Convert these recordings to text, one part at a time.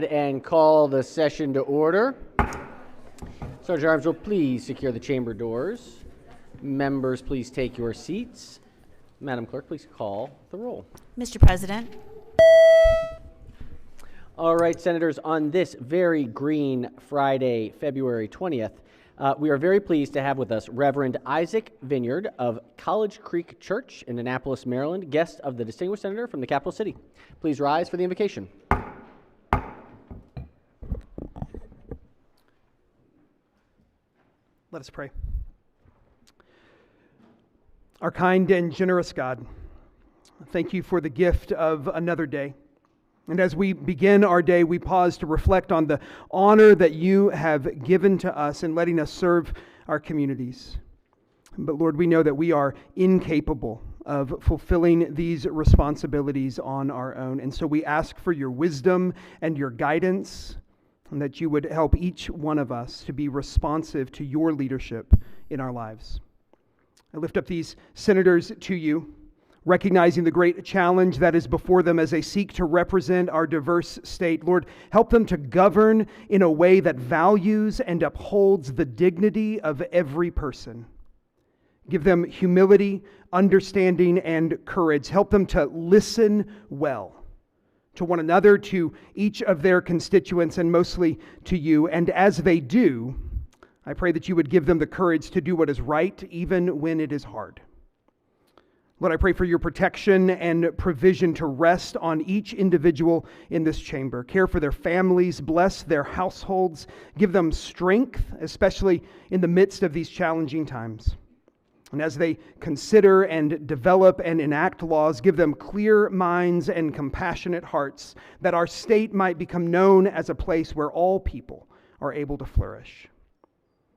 And call the session to order. Sergeant Arms will please secure the chamber doors. Members, please take your seats. Madam Clerk, please call the roll. Mr. President. All right, Senators, on this very green Friday, February 20th, we are very pleased to have with us Reverend Isaac Vineyard of College Creek Church in Annapolis, Maryland, guest of the distinguished senator from the capital city. Please rise for the invocation. Let us pray. Our kind and generous God, thank you for the gift of another day. And as we begin our day, we pause to reflect on the honor that you have given to us in letting us serve our communities. But Lord, we know that we are incapable of fulfilling these responsibilities on our own. And so we ask for your wisdom and your guidance, and that you would help each one of us to be responsive to your leadership in our lives. I lift up these senators to you, recognizing the great challenge that is before them as they seek to represent our diverse state. Lord, help them to govern in a way that values and upholds the dignity of every person. Give them humility, understanding, and courage. Help them to listen well to one another, to each of their constituents, and mostly to you. And as they do, I pray that you would give them the courage to do what is right, even when it is hard. Lord, I pray for your protection and provision to rest on each individual in this chamber. Care for their families, bless their households, give them strength, especially in the midst of these challenging times. And as they consider and develop and enact laws, give them clear minds and compassionate hearts, that our state might become known as a place where all people are able to flourish.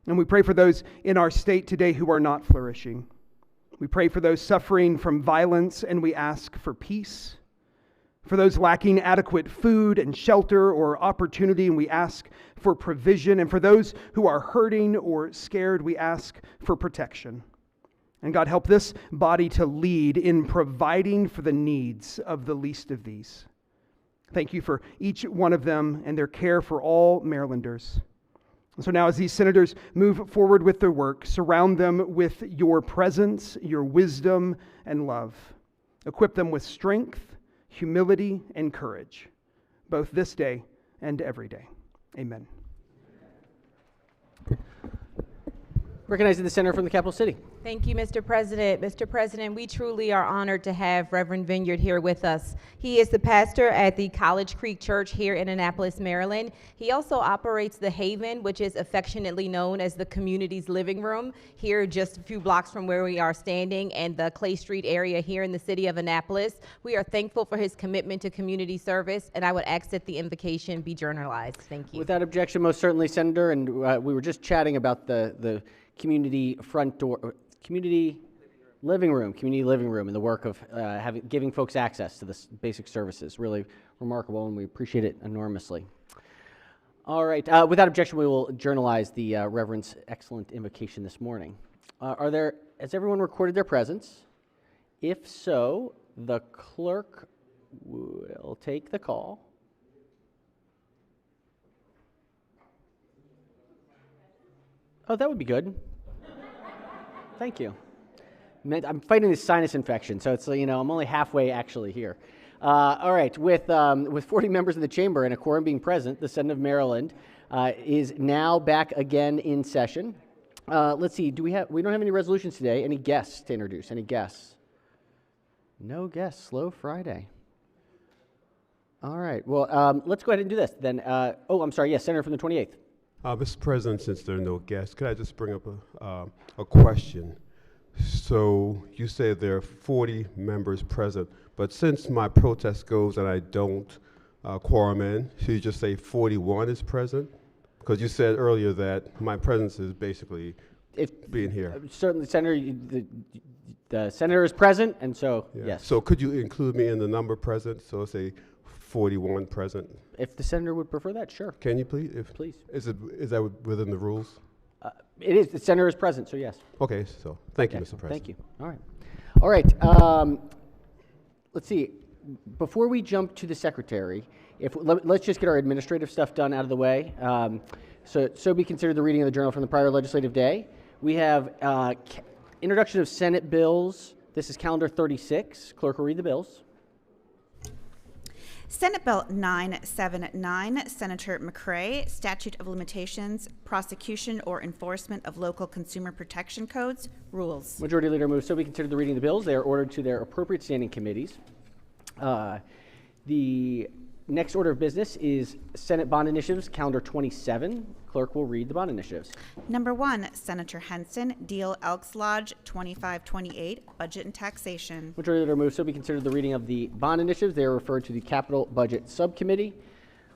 And we pray for those in our state today who are not flourishing. We pray for those suffering from violence, and we ask for peace. For those lacking adequate food and shelter or opportunity, and we ask for provision. And for those who are hurting or scared, we ask for protection. And God, help this body to lead in providing for the needs of the least of these. Thank you for each one of them and their care for all Marylanders. And so now as these senators move forward with their work, surround them with your presence, your wisdom, and love. Equip them with strength, humility, and courage, both this day and every day. Amen. Recognizing the senator from the capital city. Thank you, Mr. President. Mr. President, we truly are honored to have Reverend Vineyard here with us. He is the pastor at the College Creek Church here in Annapolis, Maryland. He also operates the Haven, which is affectionately known as the community's living room, here just a few blocks from where we are standing, and the Clay Street area here in the city of Annapolis. We are thankful for his commitment to community service, and I would ask that the invocation be journalized. Thank you. Without objection, most certainly, Senator. And we were just chatting about the community front door, community living room, and the work of giving folks access to this basic services. Really remarkable, and we appreciate it enormously. All right, without objection, we will journalize the Reverend's excellent invocation this morning. Has everyone recorded their presence? If so, the clerk will take the call. Oh, that would be good. Thank you. I'm fighting this sinus infection, so it's, I'm only halfway actually here. All right, with 40 members of the chamber and a quorum being present, the Senate of Maryland is now back again in session. Let's see, we don't have any resolutions today. Any guests to introduce? Any guests? No guests. Slow Friday. All right, well, let's go ahead and do this then. I'm sorry, yes, Senator from the 28th. Mr. President, since there are no guests, could I just bring up a question? So you said there are 40 members present, but since my protest goes and I don't quorum in, should you just say 41 is present? Because you said earlier that my presence is basically being here. Certainly, Senator, the senator is present, and so, yes. So could you include me in the number present? So say 41 present. If the senator would prefer that, sure. Can you please? Please. Is that within the rules? It is. The senator is present, so yes. Okay, so thank you, Mr. President. Thank you. All right. Let's see. Before we jump to the secretary, Let's just get our administrative stuff done out of the way. So be considered the reading of the journal from the prior legislative day. We have introduction of Senate bills. This is calendar 36. Clerk will read the bills. Senate Bill 979, Senator McCray, Statute of Limitations, Prosecution or Enforcement of Local Consumer Protection Codes, Rules. Majority Leader moves so be considered the reading of the bills. They are ordered to their appropriate standing committees. The next order of business is Senate bond initiatives, calendar 27. Clerk will read the bond initiatives. Number 1, Senator Henson, Deal Elks Lodge 2528, Budget and Taxation. Majority Leader moves so be considered the reading of the bond initiatives. They are referred to the Capital Budget Subcommittee.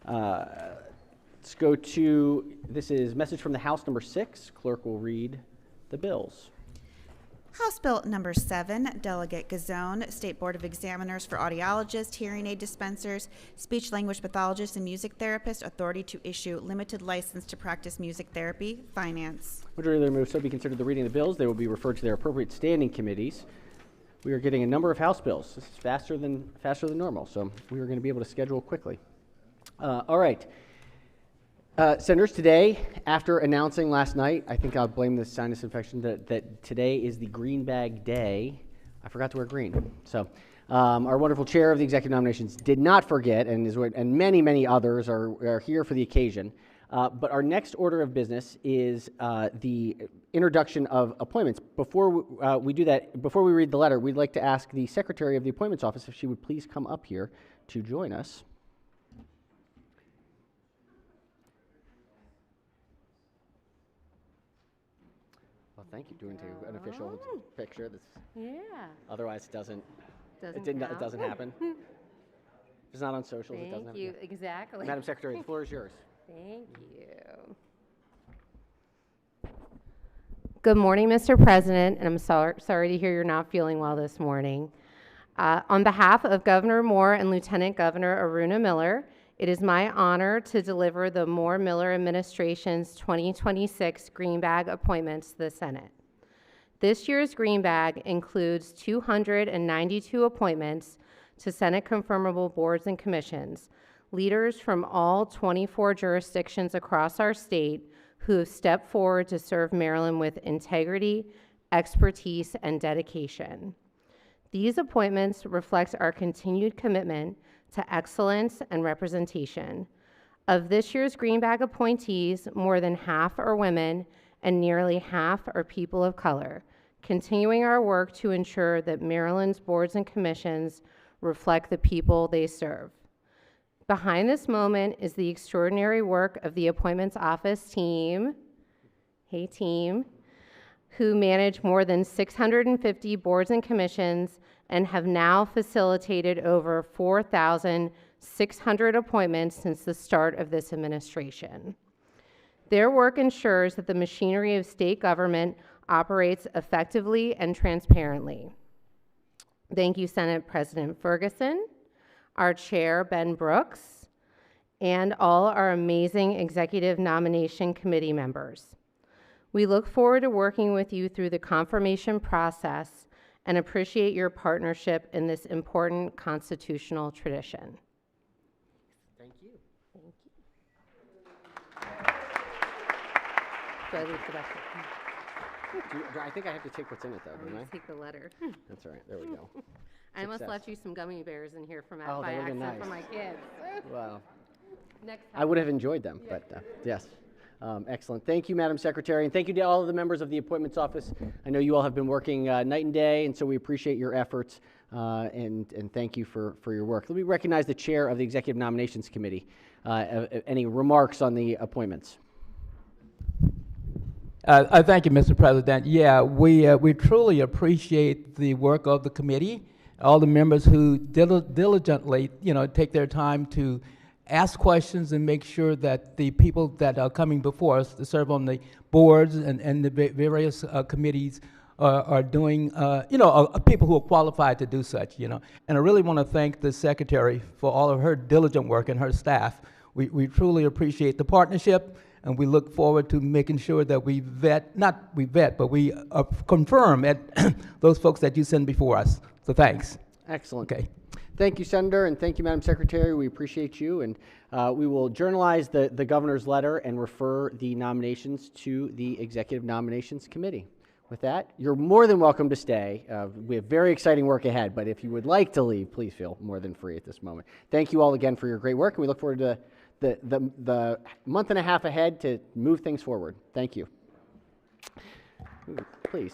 Let's go to, this is message from the House number 6. Clerk will read the bills. House Bill number 7, Delegate Gazone, State Board of Examiners for Audiologists, Hearing Aid Dispensers, Speech Language Pathologists, and Music Therapists, authority to issue limited license to practice music therapy, Finance. Majority Leader moves so be considered the reading of the bills. They will be referred to their appropriate standing committees. We are getting a number of House bills. This is faster than normal, so we are going to be able to schedule quickly. All right. Senators, today, after announcing last night, I think I'll blame the sinus infection, that today is the Green Bag Day. I forgot to wear green. So our wonderful chair of the executive nominations did not forget, and many, many others are here for the occasion. But our next order of business is the introduction of appointments. Before we do that, before we read the letter, we'd like to ask the Secretary of the Appointments Office if she would please come up here to join us. Well, thank you. Doing an official picture. Yeah. Otherwise, it doesn't happen. If it's not on socials, it doesn't happen. Thank you. Exactly. Madam Secretary, the floor is yours. Thank you. Good morning, Mr. President, and I'm sorry to hear you're not feeling well this morning. On behalf of Governor Moore and Lieutenant Governor Aruna Miller, it is my honor to deliver the Moore-Miller administration's 2026 Green Bag appointments to the Senate. This year's Green Bag includes 292 appointments to Senate confirmable boards and commissions, leaders from all 24 jurisdictions across our state who have stepped forward to serve Maryland with integrity, expertise, and dedication. These appointments reflect our continued commitment to excellence and representation. Of this year's Green Bag appointees, more than half are women and nearly half are people of color, continuing our work to ensure that Maryland's boards and commissions reflect the people they serve. Behind this moment is the extraordinary work of the Appointments Office team, hey team, who manage more than 650 boards and commissions and have now facilitated over 4,600 appointments since the start of this administration. Their work ensures that the machinery of state government operates effectively and transparently. Thank you, Senate President Ferguson, our chair, Ben Brooks, and all our amazing executive nomination committee members. We look forward to working with you through the confirmation process and appreciate your partnership in this important constitutional tradition. Thank you. Thank you. Do I leave the rest of I think I have to take what's in it, though, don't I? Take the letter. That's all right. There we go. I almost Success. left you some gummy bears in here from Oh, by that would've been accident for nice. my kids. Wow. Next I time. would have enjoyed them, but yes. Excellent. Thank you, Madam Secretary, and thank you to all of the members of the Appointments Office. I know you all have been working night and day, and so we appreciate your efforts, and thank you for your work. Let me recognize the chair of the Executive Nominations Committee. Any remarks on the appointments? Thank you, Mr. President. Yeah, we truly appreciate the work of the committee, all the members who diligently, take their time to ask questions and make sure that the people that are coming before us to serve on the boards and the various committees are doing, people who are qualified to do such, And I really want to thank the secretary for all of her diligent work and her staff. We truly appreciate the partnership, and we look forward to making sure that we confirm at those folks that you send before us. So thanks. Excellent. Okay. Thank you, Senator, and thank you, Madam Secretary. We appreciate you, and we will journalize the governor's letter and refer the nominations to the Executive Nominations Committee. With that, you're more than welcome to stay. We have very exciting work ahead, but if you would like to leave, please feel more than free at this moment. Thank you all again for your great work, and we look forward to the month and a half ahead to move things forward. Thank you. Please.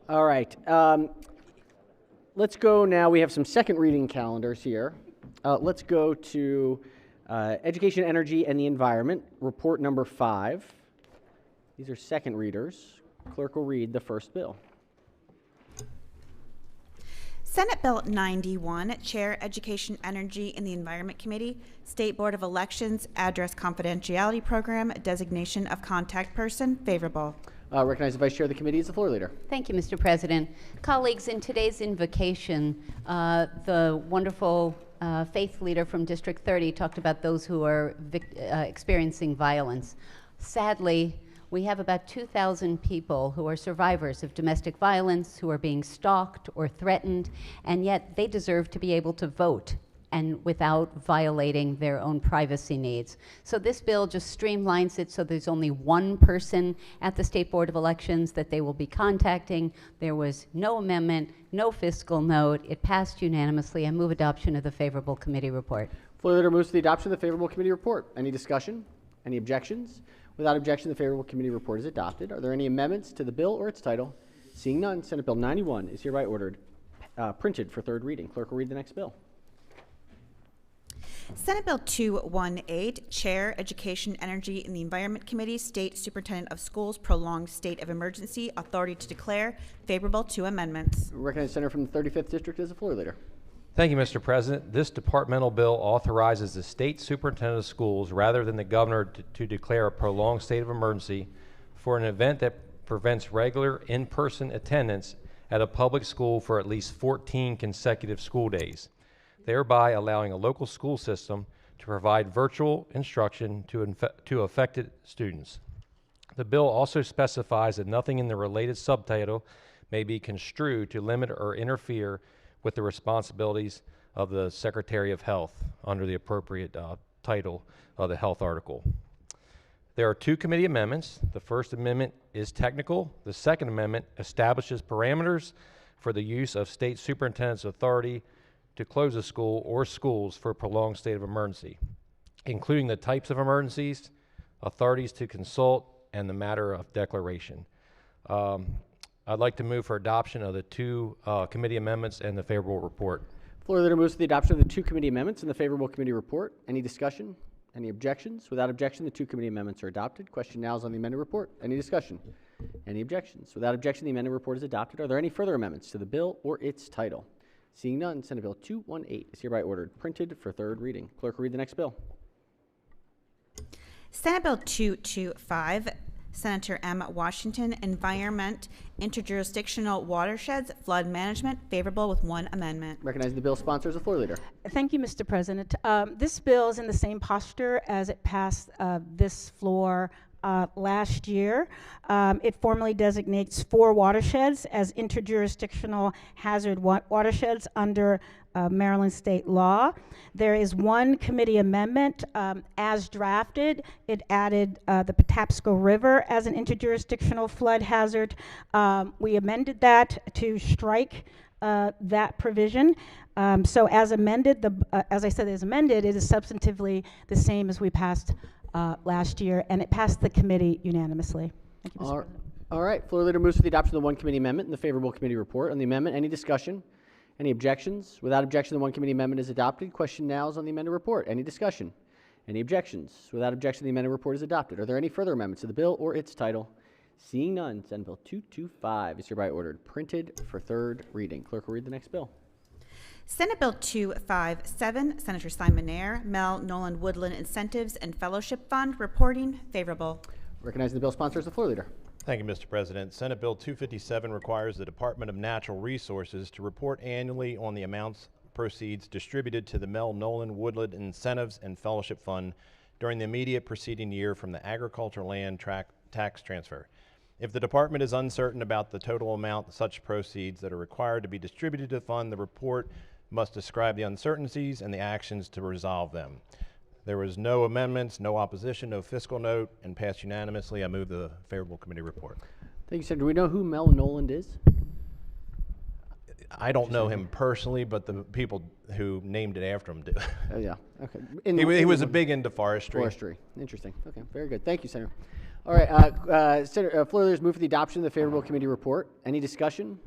All right. Let's go now. We have some second reading calendars here. Let's go to Education, Energy, and the Environment, report number 5. These are second readers. Clerk will read the first bill. Senate Bill 91, Chair, Education, Energy, and the Environment Committee, State Board of Elections, Address Confidentiality Program, Designation of Contact Person, favorable. Recognize the Vice Chair of the Committee as the floor leader. Thank you, Mr. President. Colleagues, in today's invocation, the wonderful faith leader from District 30 talked about those who are experiencing violence. Sadly, we have about 2,000 people who are survivors of domestic violence, who are being stalked or threatened, and yet they deserve to be able to vote and without violating their own privacy needs. So this bill just streamlines it so there's only one person at the State Board of Elections that they will be contacting. There was no amendment, no fiscal note. It passed unanimously. I move adoption of the favorable committee report. Floor leader moves to the adoption of the favorable committee report. Any discussion? Any objections? Without objection, the favorable committee report is adopted. Are there any amendments to the bill or its title? Seeing none, Senate Bill 91 is hereby ordered printed for third reading. Clerk will read the next bill. Senate Bill 218, Chair, Education, Energy, and the Environment Committee, State Superintendent of Schools, prolonged state of emergency, authority to declare, favorable, 2 amendments. Recognize the senator from the 35th District as the floor leader. Thank you, Mr. President. This departmental bill authorizes the state superintendent of schools, rather than the governor, to declare a prolonged state of emergency for an event that prevents regular in-person attendance at a public school for at least 14 consecutive school days, thereby allowing a local school system to provide virtual instruction to affected students. The bill also specifies that nothing in the related subtitle may be construed to limit or interfere with the responsibilities of the Secretary of Health under the appropriate title of the health article. There are 2 committee amendments. The first amendment is technical. The second amendment establishes parameters for the use of state superintendent's authority to close a school or schools for a prolonged state of emergency, including the types of emergencies, authorities to consult, and the matter of declaration. I'd like to move for adoption of the 2 committee amendments and the favorable report. Floor leader moves to the adoption of the 2 committee amendments and the favorable committee report. Any discussion? Any objections? Without objection, the 2 committee amendments are adopted. Question now is on the amended report. Any discussion? Any objections? Without objection, the amended report is adopted. Are there any further amendments to the bill or its title? Seeing none, Senate Bill 218 is hereby ordered printed for third reading. Clerk will read the next bill. Senate Bill 225, Senator M. Washington, Environment, Interjurisdictional Watersheds, Flood Management, favorable with 1 amendment. Recognizing the bill sponsor as the floor leader. Thank you, Mr. President. This bill is in the same posture as it passed this floor last year. It formally designates 4 watersheds as interjurisdictional hazard watersheds under Maryland state law. There is 1 committee amendment as drafted. It added the Patapsco River as an interjurisdictional flood hazard. We amended that to strike that provision. So as amended, as I said, as amended, it is substantively the same as we passed last year, and it passed the committee unanimously. Thank you, Mr. President. All right. Floor leader moves to the adoption of the 1 committee amendment and the favorable committee report. On the amendment, any discussion? Any objections? Without objection, the 1 committee amendment is adopted. Question now is on the amended report. Any discussion? Any objections? Without objection, the amended report is adopted. Are there any further amendments to the bill or its title? Seeing none, Senate Bill 225 is hereby ordered printed for third reading. Clerk will read the next bill. Senate Bill 257, Senator Simon Ayer, Mel Nolan Woodland Incentives and Fellowship Fund, reporting, favorable. Recognizing the bill sponsor as the floor leader. Thank you, Mr. President. Senate Bill 257 requires the Department of Natural Resources to report annually on the amounts proceeds distributed to the Mel Nolan Woodland Incentives and Fellowship Fund during the immediate preceding year from the agricultural land tax transfer. If the department is uncertain about the total amount of such proceeds that are required to be distributed to the fund, the report must describe the uncertainties and the actions to resolve them. There was no amendments, no opposition, no fiscal note, and passed unanimously. I move the favorable committee report. Thank you, Senator. Do we know who Mel Noland is? I don't know him personally, but the people who named it after him do. Oh, yeah. Okay. He was a big into forestry. Forestry. Interesting. Okay. Very good. Thank you, Senator. All right. Senator Floor Leaders move for the adoption of the favorable committee report. Any discussion?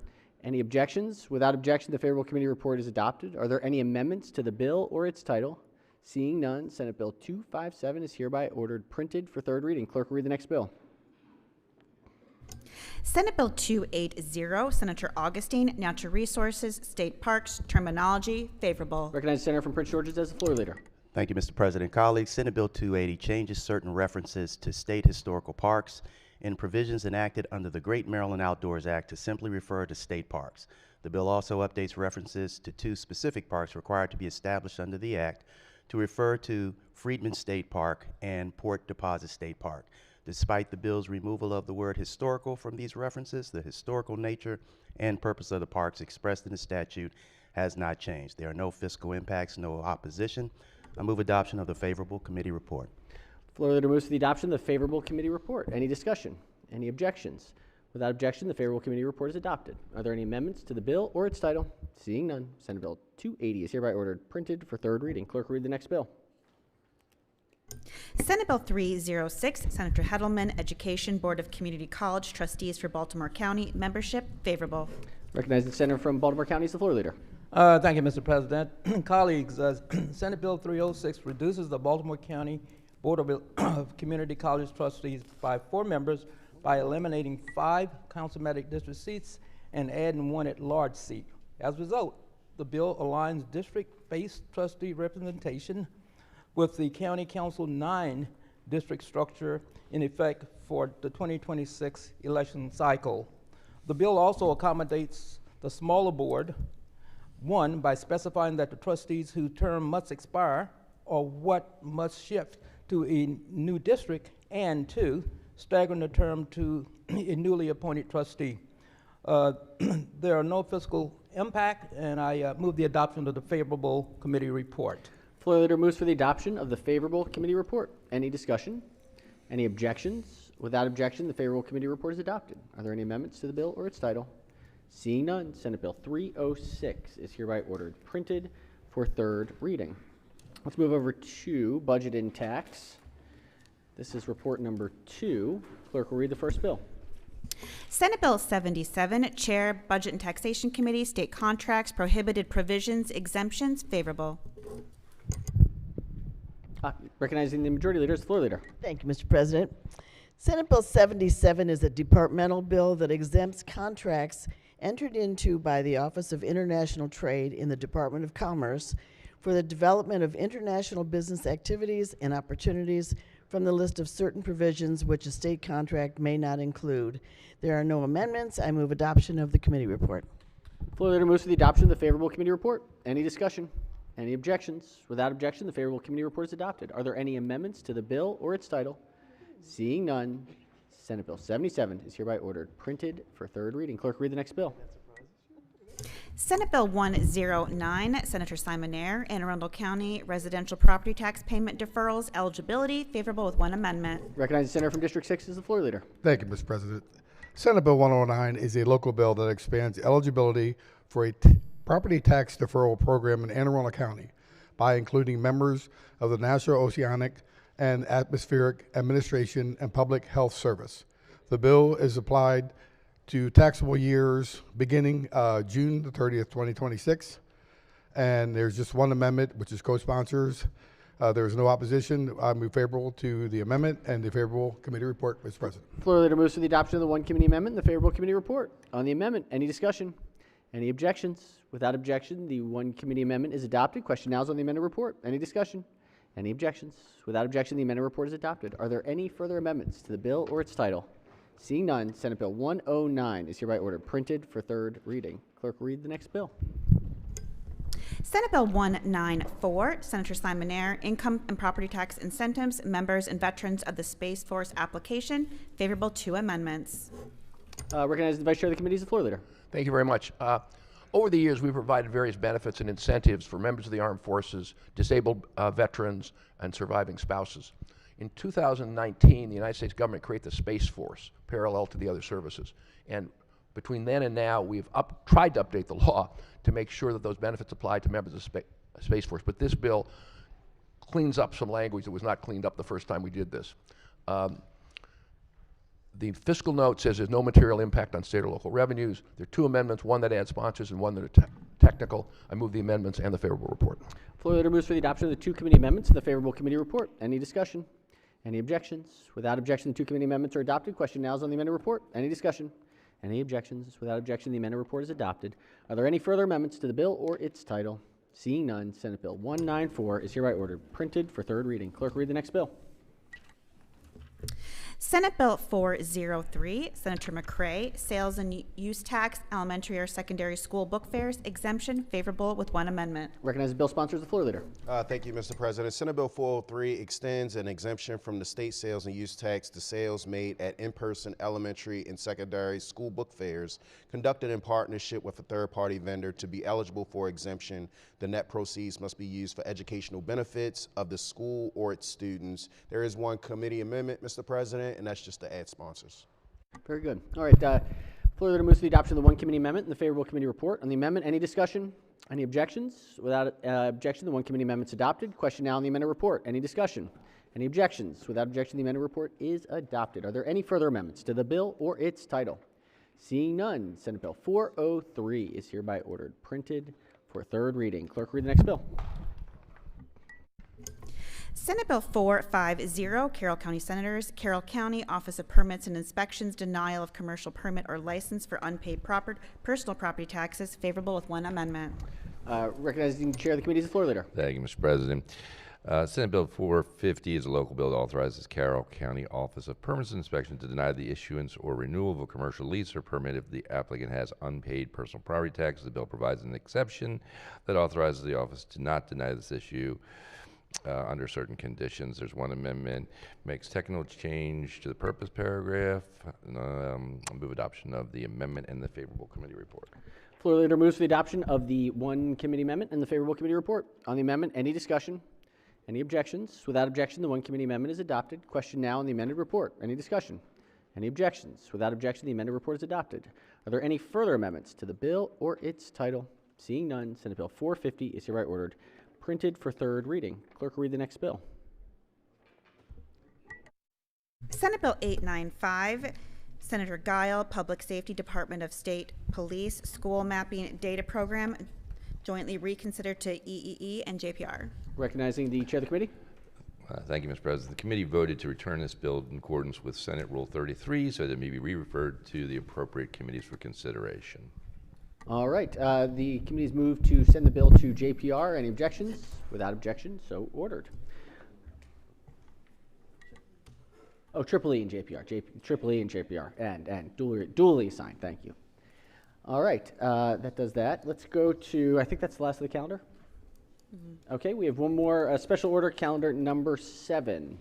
Any objections? Without objection, the favorable committee report is adopted. Are there any amendments to the bill or its title? Seeing none, Senate Bill 257 is hereby ordered printed for third reading. Clerk will read the next bill. Senate Bill 280, Senator Augustine, Natural Resources, State Parks, Terminology, favorable. Recognize the Senator from Prince George's as the floor leader. Thank you, Mr. President. Colleagues, Senate Bill 280 changes certain references to state historical parks in provisions enacted under the Great Maryland Outdoors Act to simply refer to state parks. The bill also updates references to two specific parks required to be established under the Act to refer to Freedman State Park and Port Deposit State Park. Despite the bill's removal of the word historical from these references, the historical nature and purpose of the parks expressed in the statute has not changed. There are no fiscal impacts, no opposition. I move adoption of the favorable committee report. Floor leader moves for the adoption of the favorable committee report. Any discussion? Any objections? Without objection, the favorable committee report is adopted. Are there any amendments to the bill or its title? Seeing none, Senate Bill 280 is hereby ordered printed for third reading. Clerk will read the next bill. Senate Bill 306, Senator Heddleman, Education Board of Community College Trustees for Baltimore County, membership, favorable. Recognize the senator from Baltimore County as the floor leader. Thank you, Mr. President. Colleagues, Senate Bill 306 reduces the Baltimore County Board of Community College Trustees by 4 members by eliminating 5 councilmanic district seats and adding 1 at-large seat. As a result, the bill aligns district-based trustee representation with the County Council 9 district structure in effect for the 2026 election cycle. The bill also accommodates the smaller board, 1, by specifying that the trustees whose term must expire or what must shift to a new district, and 2, staggering the term to a newly appointed trustee. There are no fiscal impact, and I move the adoption of the favorable committee report. Floor leader moves for the adoption of the favorable committee report. Any discussion? Any objections? Without objection, the favorable committee report is adopted. Are there any amendments to the bill or its title? Seeing none, Senate Bill 306 is hereby ordered printed for third reading. Let's move over to budget and tax. This is report number 2. Clerk will read the first bill. Senate Bill 77, Chair, Budget and Taxation Committee, State Contracts, Prohibited Provisions, Exemptions, favorable. Recognizing the majority leader is the floor leader. Thank you, Mr. President. Senate Bill 77 is a departmental bill that exempts contracts entered into by the Office of International Trade in the Department of Commerce for the development of international business activities and opportunities from the list of certain provisions which a state contract may not include. There are no amendments. I move adoption of the committee report. Floor leader moves for the adoption of the favorable committee report. Any discussion? Any objections? Without objection, the favorable committee report is adopted. Are there any amendments to the bill or its title? Seeing none, Senate Bill 77 is hereby ordered printed for third reading. Clerk, read the next bill. Senate Bill 109, Senator Simonaire, Anne Arundel County Residential Property Tax Payment Deferrals, Eligibility, favorable with 1 amendment. Recognize the senator from District 6 as the floor leader. Thank you, Mr. President. Senate Bill 109 is a local bill that expands eligibility for a property tax deferral program in Anne Arundel County by including members of the National Oceanic and Atmospheric Administration and Public Health Service. The bill is applied to taxable years beginning June the 30th, 2026. And there's just 1 amendment, which is co-sponsors. There is no opposition. I move favorable to the amendment and the favorable committee report, Mr. President. Floor leader moves for the adoption of the 1 committee amendment and the favorable committee report. On the amendment, any discussion? Any objections? Without objection, the 1 committee amendment is adopted. Question now is on the amended report. Any discussion? Any objections? Without objection, the amended report is adopted. Are there any further amendments to the bill or its title? Seeing none, Senate Bill 109 is hereby ordered printed for third reading. Clerk, read the next bill. Senate Bill 194, Senator Simon Ayer, Income and Property Tax Incentives, Members and Veterans of the Space Force Application, favorable 2 amendments. Recognize the Vice Chair of the Committee is the floor leader. Thank you very much. Over the years, we've provided various benefits and incentives for members of the armed forces, disabled veterans, and surviving spouses. In 2019, the United States government created the Space Force, parallel to the other services. And between then and now, we've tried to update the law to make sure that those benefits apply to members of the Space Force. But this bill cleans up some language that was not cleaned up the first time we did this. The fiscal note says there's no material impact on state or local revenues. There are 2 amendments, one that adds sponsors and one that are technical. I move the amendments and the favorable report. Floor leader moves for the adoption of the 2 committee amendments and the favorable committee report. Any discussion? Any objections? Without objection, the 2 committee amendments are adopted. Question now is on the amended report. Any discussion? Any objections? Without objection, the amended report is adopted. Are there any further amendments to the bill or its title? Seeing none, Senate Bill 194 is hereby ordered printed for 3rd reading. Clerk, read the next bill. Senate Bill 403, Senator McCray, Sales and Use Tax, Elementary or Secondary School Book Fairs, exemption, favorable with 1 amendment. Recognize the bill sponsors the floor leader. Thank you, Mr. President. Senate Bill 403 extends an exemption from the state sales and use tax to sales made at in-person elementary and secondary school book fairs conducted in partnership with a third-party vendor. To be eligible for exemption, the net proceeds must be used for educational benefits of the school or its students. There is 1 committee amendment, Mr. President, and that's just to add sponsors. Very good. All right. Floor leader moves to the adoption of the 1 committee amendment and the favorable committee report. On the amendment, any discussion? Any objections? Without objection, the 1 committee amendment is adopted. Question now on the amended report. Any discussion? Any objections? Without objection, the amended report is adopted. Are there any further amendments to the bill or its title? Seeing none, Senate Bill 403 is hereby ordered printed for 3rd reading. Clerk, read the next bill. Senate Bill 450, Carroll County Senators, Carroll County Office of Permits and Inspections, denial of commercial permit or license for unpaid personal property taxes, favorable with 1 amendment. Recognizing the chair of the committee is the floor leader. Thank you, Mr. President. Senate Bill 450 is a local bill that authorizes Carroll County Office of Permits and Inspection to deny the issuance or renewal of a commercial lease or permit if the applicant has unpaid personal property taxes. The bill provides an exception that authorizes the office to not deny this issue under certain conditions. There's 1 amendment, makes technical change to the purpose paragraph. Move adoption of the amendment and the favorable committee report. Floor leader moves for the adoption of the 1 committee amendment and the favorable committee report. On the amendment, any discussion? Any objections? Without objection, the 1 committee amendment is adopted. Question now on the amended report. Any discussion? Any objections? Without objection, the amended report is adopted. Are there any further amendments to the bill or its title? Seeing none, Senate Bill 450 is hereby ordered printed for 3rd reading. Clerk, read the next bill. Senate Bill 895, Senator Guile, Public Safety Department of State Police School Mapping Data Program, jointly reconsidered to EEE and JPR. Recognizing the chair of the committee. Thank you, Mr. President. The committee voted to return this bill in accordance with Senate Rule 33 so that it may be re-referred to the appropriate committees for consideration. All right. The committee's moved to send the bill to JPR. Any objections? Without objection, so ordered. Oh, Triple E and JPR. Triple E and JPR. And duly assigned. Thank you. All right. That does that. Let's go to, I think that's the last of the calendar. Mm-hmm. Okay. We have one more special order, calendar number 7.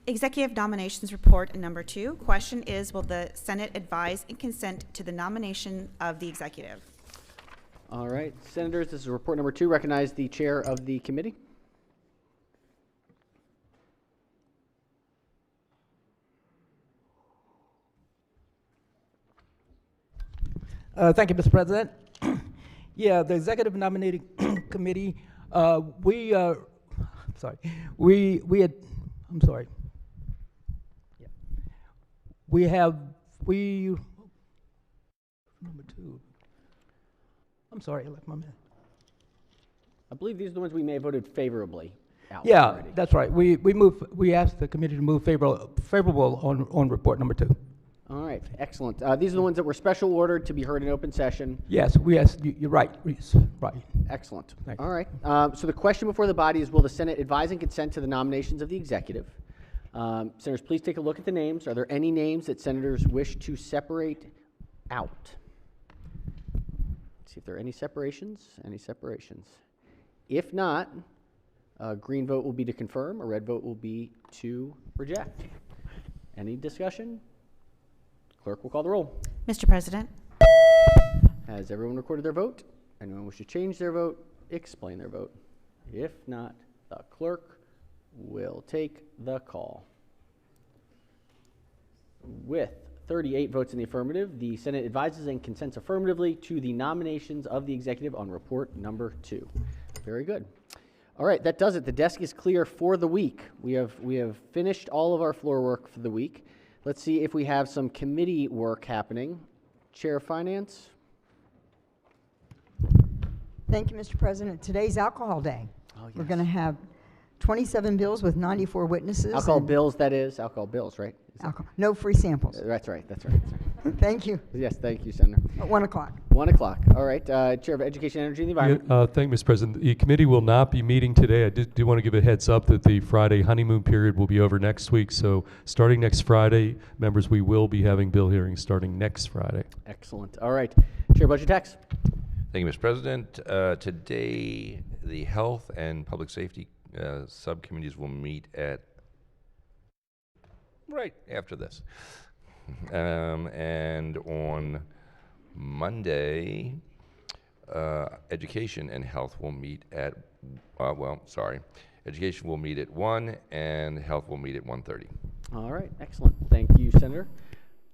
Executive nominations report number 2. Question is, will the Senate advise and consent to the nomination of the executive? All right, Senators, this is report number 2. Recognize the chair of the committee. Thank you, Mr. President. Yeah, the Executive Nominating Committee, we had, I'm sorry. Number 2. I'm sorry, I left my man. I believe these are the ones we may have voted favorably out. Yeah, already. that's right. We asked the committee to move favorable on report number 2. All right, excellent. These are the ones that were special ordered to be heard in open session. Yes, you're right, Reese. Right. Excellent. Thank All right. So the question before the body is, will the Senate advise and consent to the nominations of the executive? Senators, please take a look at the names. Are there any names that senators wish to separate out? see if there are any separations. Any separations? If not, a green vote will be to confirm, a red vote will be to reject. Any discussion? Clerk will call the roll. Mr. President, Has everyone recorded their vote? Anyone wish to change their vote? Explain their vote. If not, the clerk will take the call. With 38 votes in the affirmative, the Senate advises and consents affirmatively to the nominations of the executive on report number 2. Very good. All right, that does it. The desk is clear for the week. We have finished all of our floor work for the week. Let's see if we have some committee work happening. Chair of Finance. Thank you, Mr. President. Today's Alcohol Day. Oh, yes. We're going to have 27 bills with 94 witnesses. Alcohol bills, that is. Alcohol bills, right? No free samples. That's right. That's right. Thank you. Yes, thank you, Senator. At 1 o'clock. 1 o'clock. All right. Chair of Education, Energy, and the Environment. Thank you, Mr. President. The committee will not be meeting today. I do want to give a heads up that the Friday honeymoon period will be over next week. So starting next Friday, members, we will be having bill hearings starting next Friday. Excellent. All right. Chair Budget Tax. Thank you, Mr. President. Today, the Health and Public Safety subcommittees will meet at right after this. And on Monday, Education and Health will meet at, Education will meet at 1 and Health will meet at 1:30. All right. Excellent. Thank you, Senator.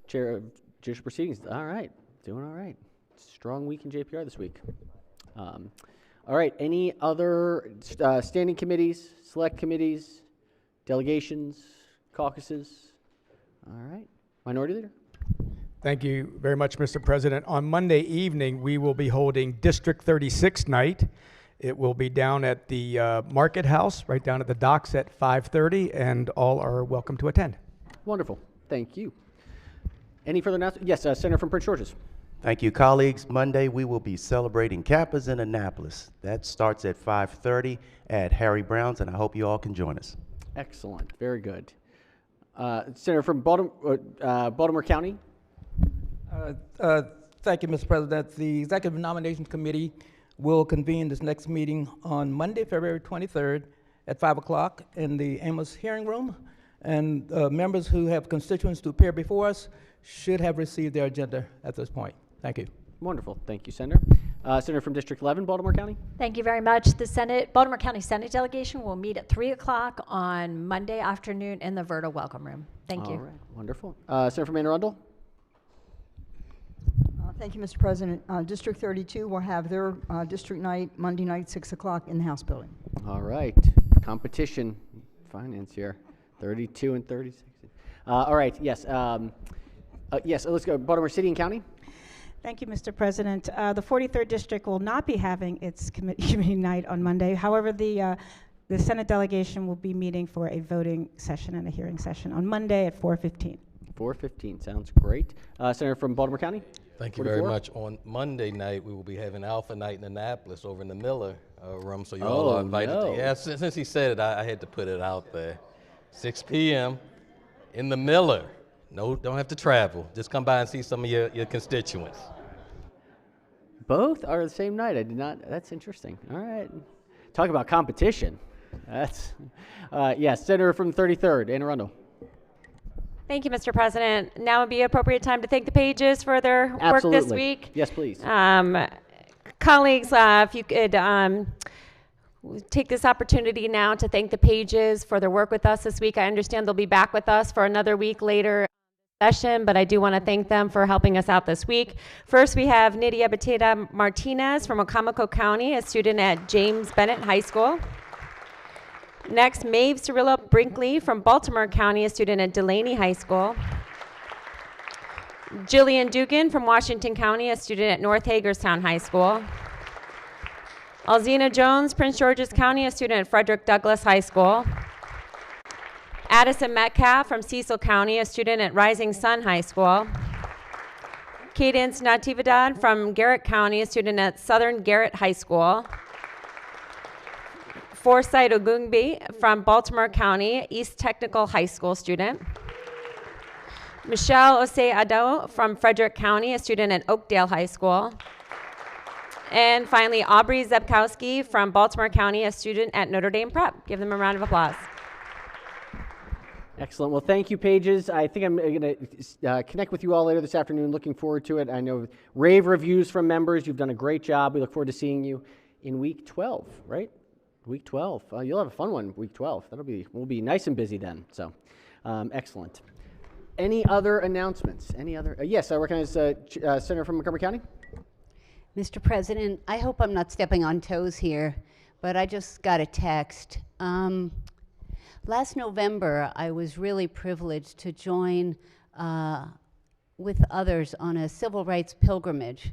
Chair of Judicial Proceedings. All right. Doing all right. Strong week in JPR this week. All right. Any other standing committees, select committees, delegations, caucuses? All right. Minority Leader. Thank you very much, Mr. President. On Monday evening, we will be holding District 36 night. It will be down at the Market House, right down at the docks at 5:30, and all are welcome to attend. Wonderful. Thank you. Any further announcements? Yes, Senator from Prince George's. Thank you, colleagues. Monday, we will be celebrating Kappas in Annapolis. That starts at 5:30 at Harry Brown's, and I hope you all can join us. Excellent. Very good. Senator from Baltimore County. Thank you, Mr. President. The Executive Nominations Committee will convene this next meeting on Monday, February 23rd at 5 o'clock in the Amos hearing room. And members who have constituents to appear before us should have received their agenda at this point. Thank you. Wonderful. Thank you, Senator. Senator from District 11, Baltimore County. Thank you very much. The Baltimore County Senate delegation will meet at 3 o'clock on Monday afternoon in the Verta Welcome Room. Thank you. All right. Wonderful. Senator from Anne Arundel. Thank you, Mr. President. District 32 will have their district night, Monday night, 6 o'clock in the House building. All right. Competition finance here. 32 and 36. All right. Yes. Yes. Let's go. Baltimore City and County. Thank you, Mr. President. The 43rd District will not be having its committee night on Monday. However, the Senate delegation will be meeting for a voting session and a hearing session on Monday at 4:15. 4:15. Sounds great. Senator from Baltimore County. Thank you very much. On Monday night, we will be having Alpha Night in Annapolis over in the Miller room, so you all are invited. No. Yeah, since he said it, I had to put it out there. 6 p.m. in the Miller. No, don't have to travel. Just come by and see some of your constituents. Both are the same night. I did not. That's interesting. All right. Talk about competition. That's yes. Senator from 33rd, Anne Arundel. Thank you, Mr. President. Now would be appropriate time to thank the pages for their work this week. Yes, please. Colleagues, if you could take this opportunity now to thank the pages for their work with us this week. I understand they'll be back with us for another week later session, but I do want to thank them for helping us out this week. First, we have Nydia Bateta Martinez from Oconomowoc County, a student at James Bennett High School. Next, Maeve Cirillo Brinkley from Baltimore County, a student at Delaney High School. Jillian Dugan from Washington County, a student at North Hagerstown High School. Alzina Jones, Prince George's County, a student at Frederick Douglass High School. Addison Metcalf from Cecil County, a student at Rising Sun High School. Cadence Natividad from Garrett County, a student at Southern Garrett High School. Forsyth Ogungbi from Baltimore County, East Technical High School student. Michelle Osei Ado from Frederick County, a student at Oakdale High School. And finally, Aubrey Zebkowski from Baltimore County, a student at Notre Dame Prep. Give them a round of applause. Excellent. Well, thank you, Pages. I think I'm going to connect with you all later this afternoon. Looking forward to it. I know rave reviews from members. You've done a great job. We look forward to seeing you in week 12, right? Week 12. You'll have a fun one, week 12. We'll be nice and busy then. So, excellent. Any other announcements? Any other? Yes, I recognize Senator from Montgomery County. Mr. President, I hope I'm not stepping on toes here, but I just got a text. Last November, I was really privileged to join with others on a civil rights pilgrimage.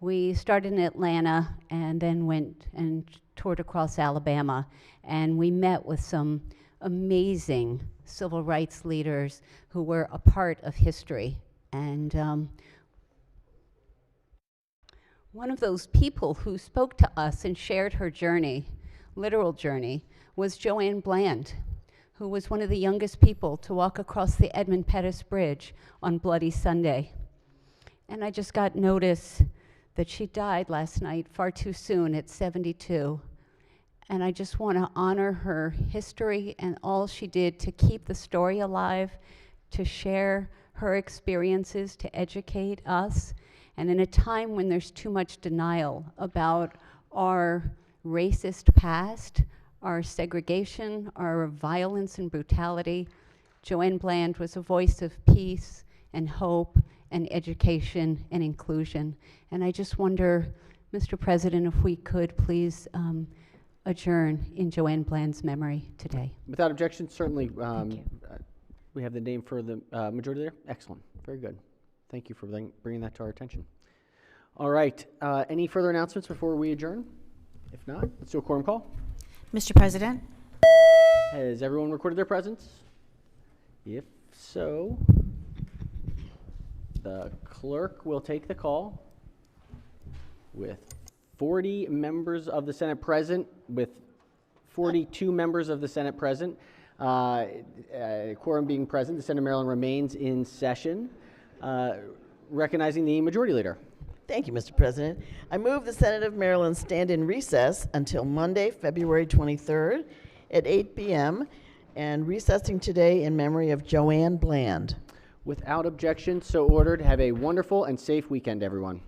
We started in Atlanta and then went and toured across Alabama, and we met with some amazing civil rights leaders who were a part of history. And one of those people who spoke to us and shared her journey, literal journey, was Joanne Bland, who was one of the youngest people to walk across the Edmund Pettus Bridge on Bloody Sunday. And I just got notice that she died last night far too soon at 72. And I just want to honor her history and all she did to keep the story alive, to share her experiences, to educate us. And in a time when there's too much denial about our racist past, our segregation, our violence and brutality, Joanne Bland was a voice of peace and hope and education and inclusion. And I just wonder, Mr. President, if we could please adjourn in Joanne Bland's memory today. Without objection, certainly. We have the name for the majority leader. Excellent. Very good. Thank you for bringing that to our attention. All right. Any further announcements before we adjourn? If not, let's do a quorum call. Mr. President? Has everyone recorded their presence? If so, the clerk will take the call. With 40 members of the Senate present, with 42 members of the Senate present, quorum being present, the Senate of Maryland remains in session. Recognizing the majority leader. Thank you, Mr. President. I move the Senate of Maryland stand in recess until Monday, February 23rd at 8 p.m. and recessing today in memory of Joanne Bland. Without objection, so ordered. Have a wonderful and safe weekend, everyone.